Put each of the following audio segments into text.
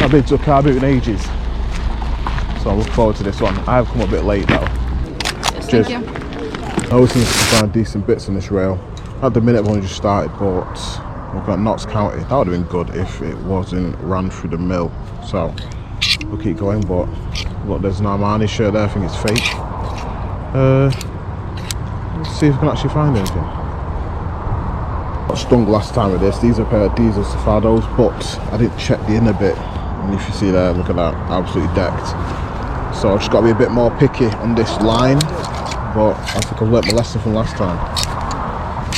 I've been to a car boot in ages. So I look forward to this one. I have come a bit late though. Yes, Cheers. thank you. I always seem to find decent bits on this rail. At the minute I've only just started, but we've got Notts County. That would have been good if it wasn't ran through the mill. So we'll keep going, but look, there's an Armani shirt there, I think it's fake. Let's see if we can actually find anything. Got stung last time with this. These are a pair of diesel Safados, but I didn't check the inner bit. And if you see there, look at that, absolutely decked. So I've just got to be a bit more picky on this line, but I think I've learnt my lesson from last time.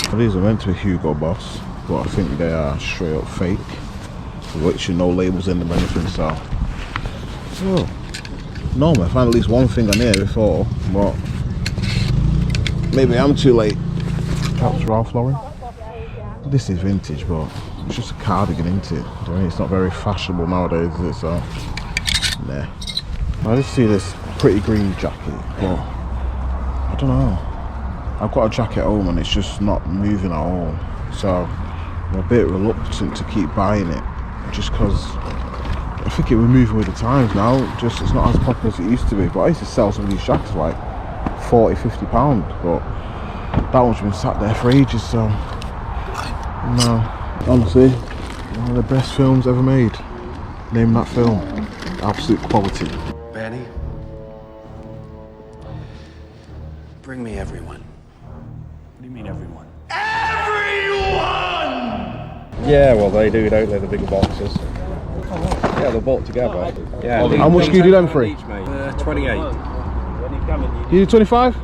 Well, these are meant to be Hugo Boss, but I think they are straight up fake. Literally no labels in them or anything, so. Oh, normally I find at least one thing on here before, but maybe I'm too late. That's Ralph Lauren. This is vintage, but it's just a cardigan, isn't it? I mean, it's not very fashionable nowadays, is it? So, nah. I just see this pretty green jacket, but I don't know. I've got a jacket at home and it's just not moving at all. So I'm a bit reluctant to keep buying it, just because I think it was moving with the times now. Just it's not as popular as it used to be. But I used to sell some of these jackets for like £40–50, but that one's been sat there for ages. So no, honestly, one of the best films ever made. Name that film. Absolute quality. Benny, bring me everyone. What do you mean everyone? Yeah, well they do, don't they, the bigger boxes? Yeah, they're bought together. Yeah. How much do you do them for? 28. You do 25?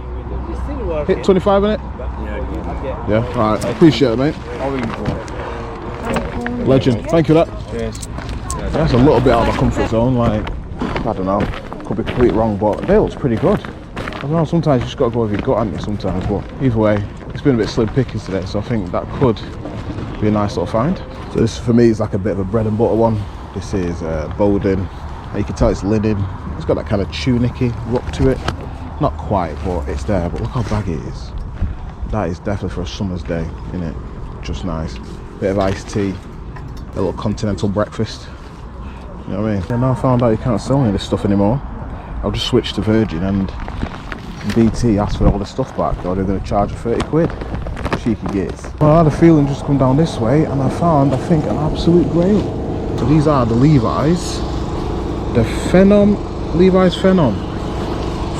Hit 25 in it? Yeah. Yeah, alright, appreciate it, mate. Legend, thank you for that. Cheers. That's a little bit out of my comfort zone, like, I don't know, could be completely wrong, but they look pretty good. I don't know, sometimes you just got to go with your gut, haven't you, sometimes, but either way, it's been a bit slim pickings today, so I think that could be a nice little find. So this for me is like a bit of a bread and butter one. This is Bowden, you can tell it's linen, it's got that kind of tunicky look to it. Not quite, but it's there, but look how baggy it is. That is definitely for a summer's day, innit? Just nice. Bit of iced tea, a little continental breakfast. You know what I mean? And now I found out you can't sell any of this stuff anymore. I'll just switch to Virgin and BT asked for all this stuff back, or they're going to charge her 30 quid. Cheeky gits. Well, I had a feeling just to come down this way and I found, I think, an absolute grail. So these are the Levi's. The Phenom, Levi's Phenom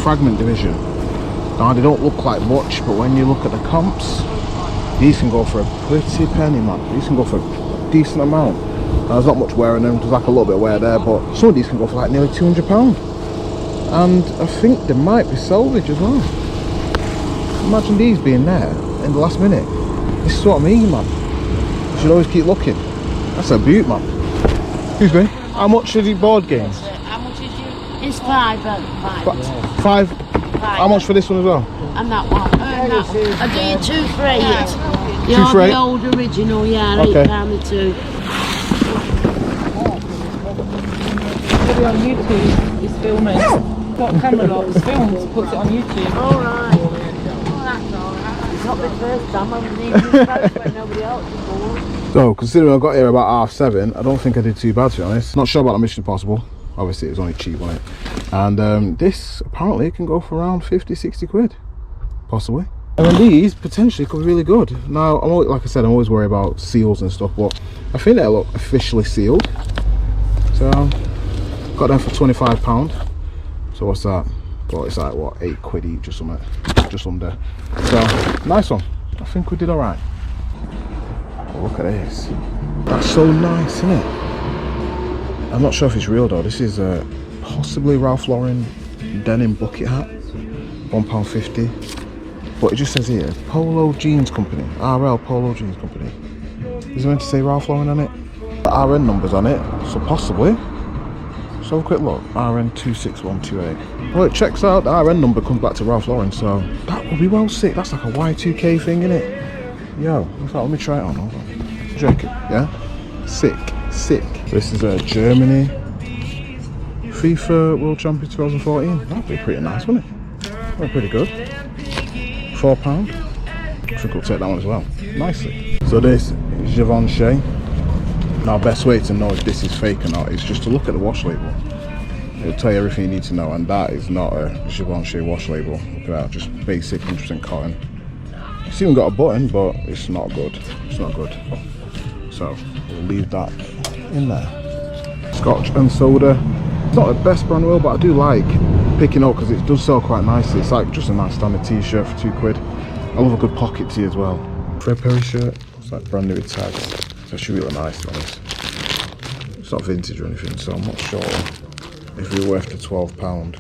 Fragment Division. Now they don't look like much, but when you look at the comps, these can go for a pretty penny, man. These can go for a decent amount. Now, there's not much wear on them, there's like a little bit of wear there, but some of these can go for like nearly £200. And I think they might be salvage as well. Imagine these being there in the last minute. This is what I mean, man. You should always keep looking. That's a beaut, man. Excuse me, how much are the board games? How much is you? It's five. Five. How much for this one as well? And that one. And that one. I'll do you 2 for 8. Two for You're eight? the old original, yeah, Okay. £8 the 2. Video on YouTube, he's filming. Got camera locks, films, puts it on YouTube. Alright. Oh, that's alright. It's not the first time I've been in this house when nobody else before. So, considering I got here about 7:30, I don't think I did too bad, to be honest. Not sure about the Mission Impossible. Obviously, it was only cheap, wasn't it? And this, apparently, can go for around 50–60 quid. Possibly. And then these, potentially, could be really good. Now, I'm always, like I said, I'm always worried about seals and stuff, but I think they look officially sealed. So, got them for £25. So, what's that? Well, it's like, what, 8 quid each or something. Just under. So, nice one. I think we did alright. Oh, look at this. That's so nice, isn't it? I'm not sure if it's real though. This is possibly Ralph Lauren denim bucket hat, £1.50. But it just says here, Polo Jeans Company, RL Polo Jeans Company. Is it meant to say Ralph Lauren on it? The RN number's on it, so possibly. Let's have a quick look. RN 26128. Well, it checks out. The RN number comes back to Ralph Lauren, so that would be well sick. That's like a Y2K thing, isn't it? Yo, in fact, let me try it on. Hold on. Jacket, yeah? Sick. This is Germany. FIFA World Champion 2014. That'd be pretty nice, wouldn't it? That'd be pretty good. £4. I think we'll take that one as well. Nicely. So this is Givenchy. Now, best way to know if this is fake or not is just to look at the wash label. It'll tell you everything you need to know, and that is not a Givenchy wash label. Look at that, just basic 100% cotton. It's even got a button, but it's not good. It's not good. So we'll leave that in there. Scotch and soda. It's not the best brand oil, but I do like picking up because it does sell quite nicely. It's like just a nice standard t-shirt for £2. I love a good pocket tee as well. Fred Perry shirt. It's like brand new with tags. It's actually really nice, to be honest. It's not vintage or anything, so I'm not sure if it's worth the £12.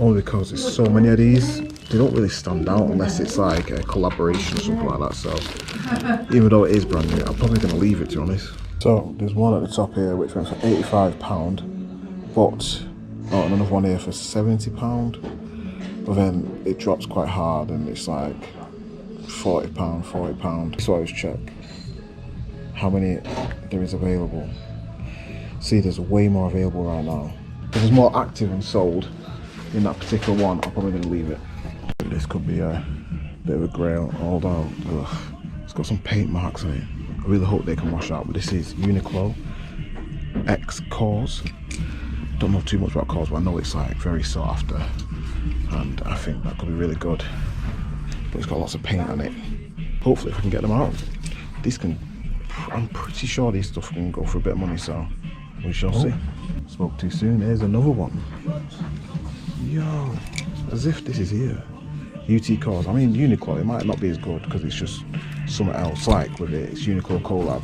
Only because there's so many of these. They don't really stand out unless it's like a collaboration or something like that. So even though it is brand new, I'm probably going to leave it, to be honest. So there's one at the top here which went for £85, but and another one here for £70. But then it drops quite hard and it's like £40. So I always check how many there is available. See, there's way more available right now. If there's more active and sold in that particular one, I'm probably going to leave it. This could be a bit of a Grail, although it's got some paint marks on it. I really hope they can wash out, but this is Uniqlo X Cause. Don't know too much about Cause, but I know it's like very sought after, and I think that could be really good. But it's got lots of paint on it. Hopefully if I can get them out, these can, I'm pretty sure these stuff can go for a bit of money, so we shall see. Spoke too soon. Here's another one. Yo, as if this is here. UT Cause. I mean, Uniqlo, it might not be as good because it's just something else like with it. It's Uniqlo collab,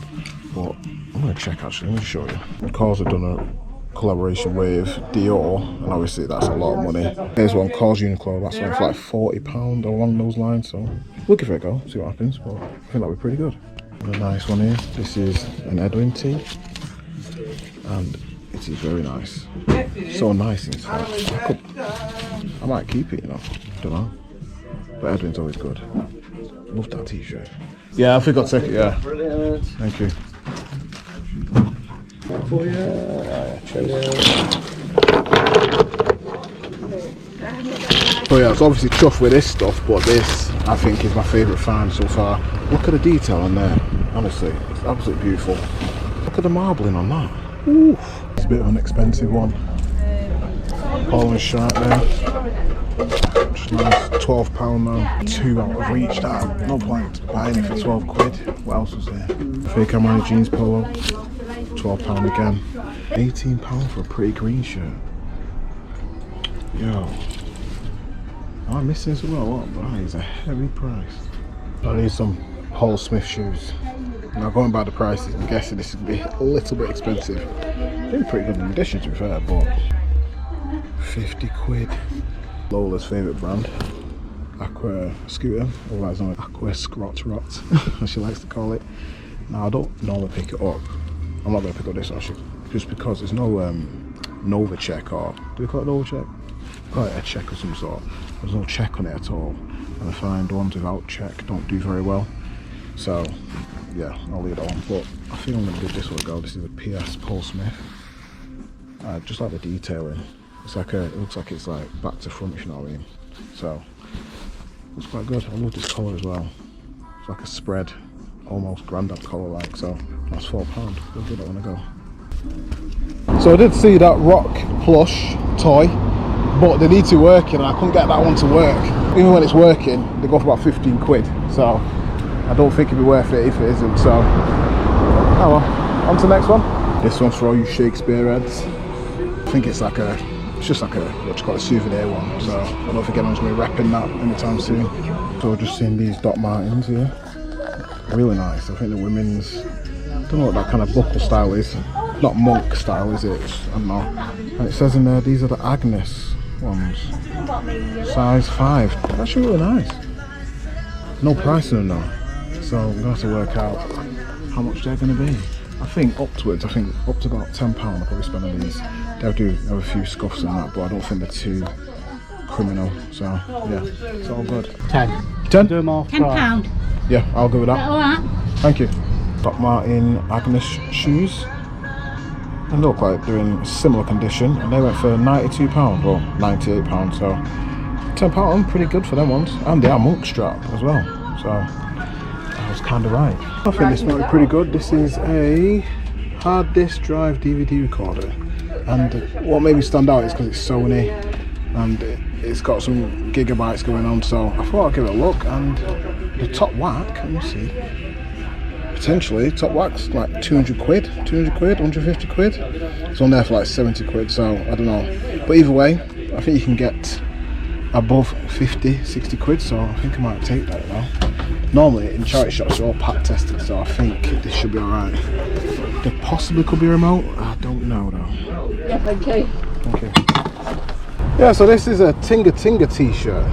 but I'm going to check actually. Let me show you. Cause have done a collaboration with Dior, and obviously that's a lot of money. Here's one, Cause Uniqlo. That's one for like £40 along those lines. So we'll give it a go, see what happens. But I think that'll be pretty good. A nice one here. This is an Edwin tee, and it is very nice. So nice inside. I might keep it, you know. Don't know. But Edwin's always good. Love that t-shirt. Yeah, I forgot to take it, yeah. Brilliant. Thank you. For you. So yeah, it's obviously chuffed with this stuff, but this, I think, is my favourite find so far. Look at the detail on there. Honestly, it's absolutely beautiful. Look at the marbling on that. Ooh. It's a bit of an expensive one. Holland shirt there. Just nice, £12 now. Too out of reach, that. No point buying it for £12. What else was there? Fake Armani jeans polo. £12 again. £18 for a pretty green shirt. Yo. Am I missing as well? What? That is a heavy price. I need some Paul Smith shoes. Now going by the prices, I'm guessing this is going to be a little bit expensive. They're pretty good in addition, to be fair, but £50. Lola's favourite brand, Aqua Scooter, otherwise known as Aqua Scrot Rot, as she likes to call it. Now I don't normally pick it up. I'm not going to pick up this actually, just because there's no Nova check, or do we call it Nova check? Call it a check of some sort. There's no check on it at all, and I find ones without check don't do very well. So yeah, I'll leave it on. But I think I'm going to give this one a go. This is a PS Paul Smith. I just like the detailing. It's like it looks like it's like back to front, if you know what I mean. So it's quite good. I love this colour as well. It's like a spread, almost Grandad colour like. So that's £4. We'll give that one a go. So I did see that Rock plush toy, but they need to work and I couldn't get that one to work. Even when it's working, they go for about £15. So I don't think it'd be worth it if it isn't. So oh well. On to the next one. This one's for all you Shakespeare heads. I think it's like just like a, what you call a souvenir one. So I don't think anyone's going to be repping that anytime soon. So I've just seen these Doc Martens here. Really nice. I think the women's, I don't know what that kind of buckle style is. Not monk style, is it? I don't know. And it says in there, these are the Agnes ones. Size 5. That's actually really nice. No price in them though. So I'm going to have to work out how much they're going to be. I think up to about £10 I'll probably spend on these. They'll do have a few scuffs and that, but I don't think they're too criminal. So yeah, it's all good. 10. 10? Do them all. £10. Yeah, I'll go with that. Alright. Thank you. Doc Marten Agnes shoes. They look like they're in similar condition, and they went for £92, well £98. So £10, pretty good for them ones, and they are monk strap as well. So I was kind of right. I think this might be pretty good. This is a hard disk drive DVD recorder, and what made me stand out is because it's Sony and it's got some gigabytes going on, so I thought I'd give it a look. And the top whack, let me see, potentially top whack's like 200 quid, 150 quid. It's on there for like 70 quid, so I don't know, but either way I think you can get above 50, 60 quid, so I think I might take that now. Normally in charity shops they're all pack tested, so I think this should be alright. There possibly could be a remote, I don't know though. Yeah, thank you. Thank you. Yeah, so this is a Tinga Tinga t-shirt.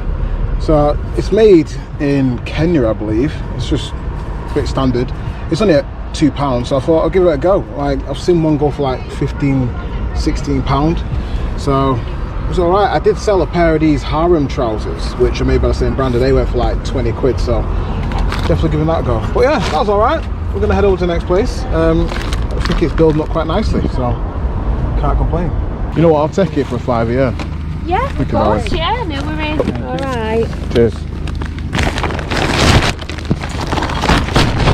So it's made in Kenya, I believe. It's just a bit standard. It's only at £2, so I thought I'll give it a go. Like, I've seen one go for like £15, £16, so it was alright. I did sell a pair of these harem trousers, which are made by the same brand, and they went for like 20 quid, so definitely giving that a go. But yeah, that was alright. We're gonna head over to the next place. I think it's building up quite nicely, so can't complain. You know what, I'll take it for a £5 a year. Yeah, of course, yeah, no worries. Alright. Cheers.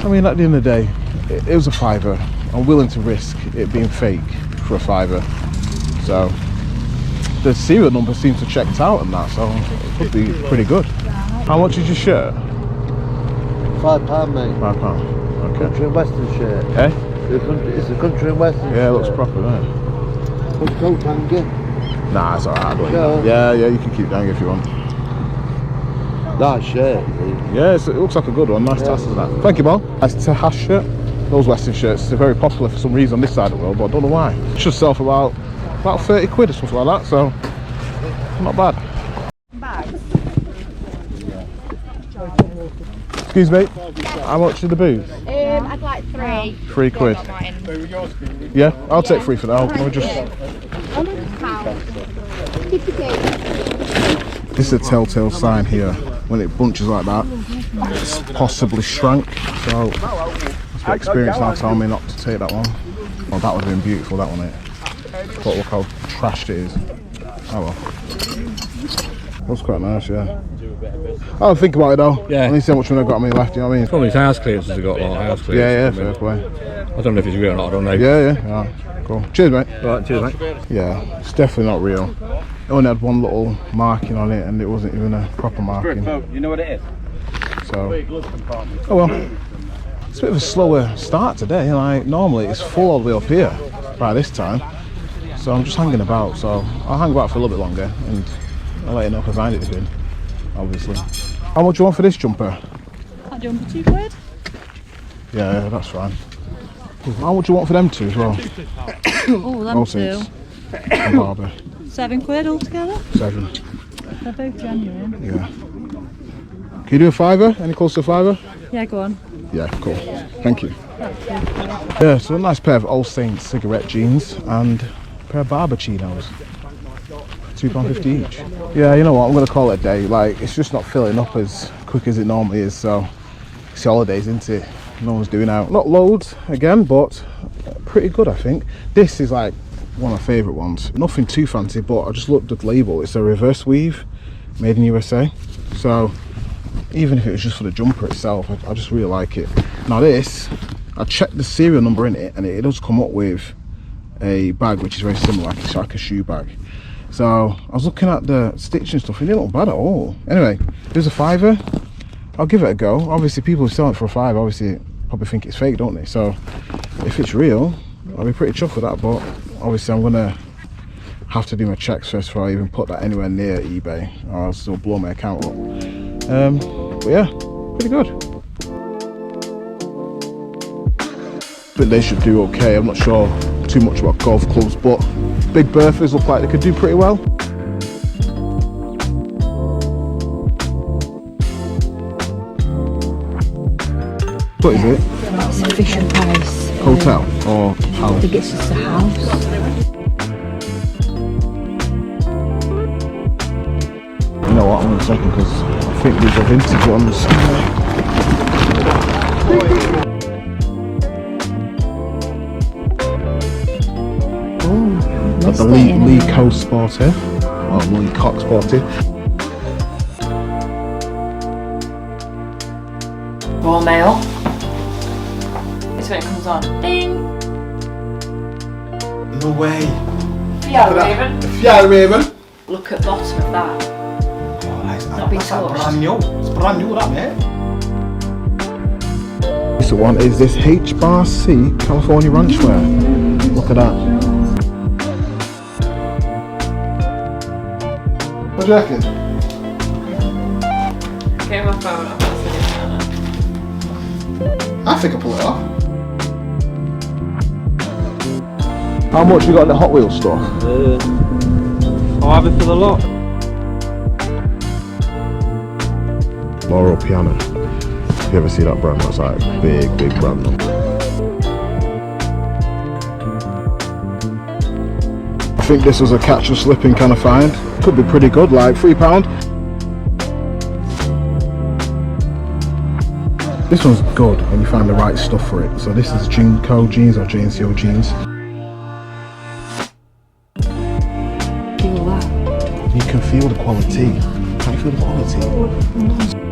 I mean, at the end of the day, it was a £5. I'm willing to risk it being fake for a £5. So the serial number seems to check out and that, so it could be pretty good. How much is your shirt? £5, mate. £5. Okay. Country and western shirt. Eh? It's a country and western. Yeah, it looks proper, doesn't it? What's the coat hang again? Nah, it's alright. Sure. Yeah, you can keep down if you want. That shirt. Yeah, it looks like a good one. Nice tassels that. Thank you, Paul. Nice Tejas shirt. Those western shirts, they're very popular for some reason on this side of the world, but I don't know why. It should sell for about 30 quid or something like that, so not bad. Excuse me, how much are the boots? I'd like 3. 3 quid. Yeah, I'll take 3 for now. Let me just... This is a telltale sign here. When it bunches like that, it's possibly shrank. So that's what experience now telling me not to take that one. Well, that would have been beautiful, that one. But look how trashed it is. Oh well. That's quite nice, yeah. I'll think about it though. Yeah. I need to see how much money I've got on me left, you know what I mean? Probably his house clearance has got a lot of house clearance. Yeah, fair play. I don't know if it's real or not, I don't know. Yeah. Cool. Cheers, mate. Right, cheers, mate. Yeah, it's definitely not real. It only had one little marking on it and it wasn't even a proper marking. You know what it is? So, oh well. It's a bit of a slower start today. Like, normally it's full all the way up here by this time. So I'm just hanging about. So I'll hang about for a little bit longer and I'll let you know if I find anything, obviously. How much do you want for this jumper? That jumper, 2 quid. Yeah, that's fine. How much do you want for them two as well? Oh, them two. And Barbie. 7 quid altogether. 7. They're both genuine. Yeah. Can you do a £5? Any close to a £5? Yeah, go on. Yeah, cool. Thank you. Yeah, so a nice pair of All Saints cigarette jeans and a pair of Barber chinos. £2.50 each. Yeah, you know what? I'm going to call it a day. Like, it's just not filling up as quick as it normally is. So it's holidays, isn't it? No one's doing out. Not loads again, but pretty good, I think. This is like one of my favourite ones. Nothing too fancy, but I just looked at the label. It's a reverse weave, made in USA. So even if it was just for the jumper itself, I just really like it. Now this, I checked the serial number in it and it does come up with a bag which is very similar, it's like a shoe bag. So I was looking at the stitching stuff, it didn't look bad at all. Anyway, there's a £5. I'll give it a go. Obviously people who sell it for a £5 obviously probably think it's fake, don't they? So if it's real, I'll be pretty chuffed with that, but obviously I'm gonna have to do my checks first before I even put that anywhere near eBay, or else it'll blow my account up. But yeah, pretty good. But they should do okay. I'm not sure too much about golf clubs, but Big Berthas look like they could do pretty well. What is it? It's a Fisher Price. Hotel or house? I think it's just a house. You know what, I'm going to take them because I think these are vintage ones. Got the Lee Coast Sportive, or Lee Cox Sportive. Raw mail. It's when it comes on. Ding! No way. Yeah, Raven. Yeah, Raven. Look at bottom of that. Not been touched. Brand new. It's brand new, that, mate. This one is this H-Bar-C California Ranch wear. Look at that. What do you reckon? Okay, my phone. I'm not sitting I think I pull it off. How much you got in the Hot Wheels stuff? I'll have it for the lot. Laurel Piano. If you ever see that brand, that's like big brand. I think this was a catch and slipping kind of find. Could be pretty good, like £3. This one's good when you find the right stuff for it. So this is Jinko jeans or JNCO jeans. Feel that. You can feel the quality. Can you feel the quality?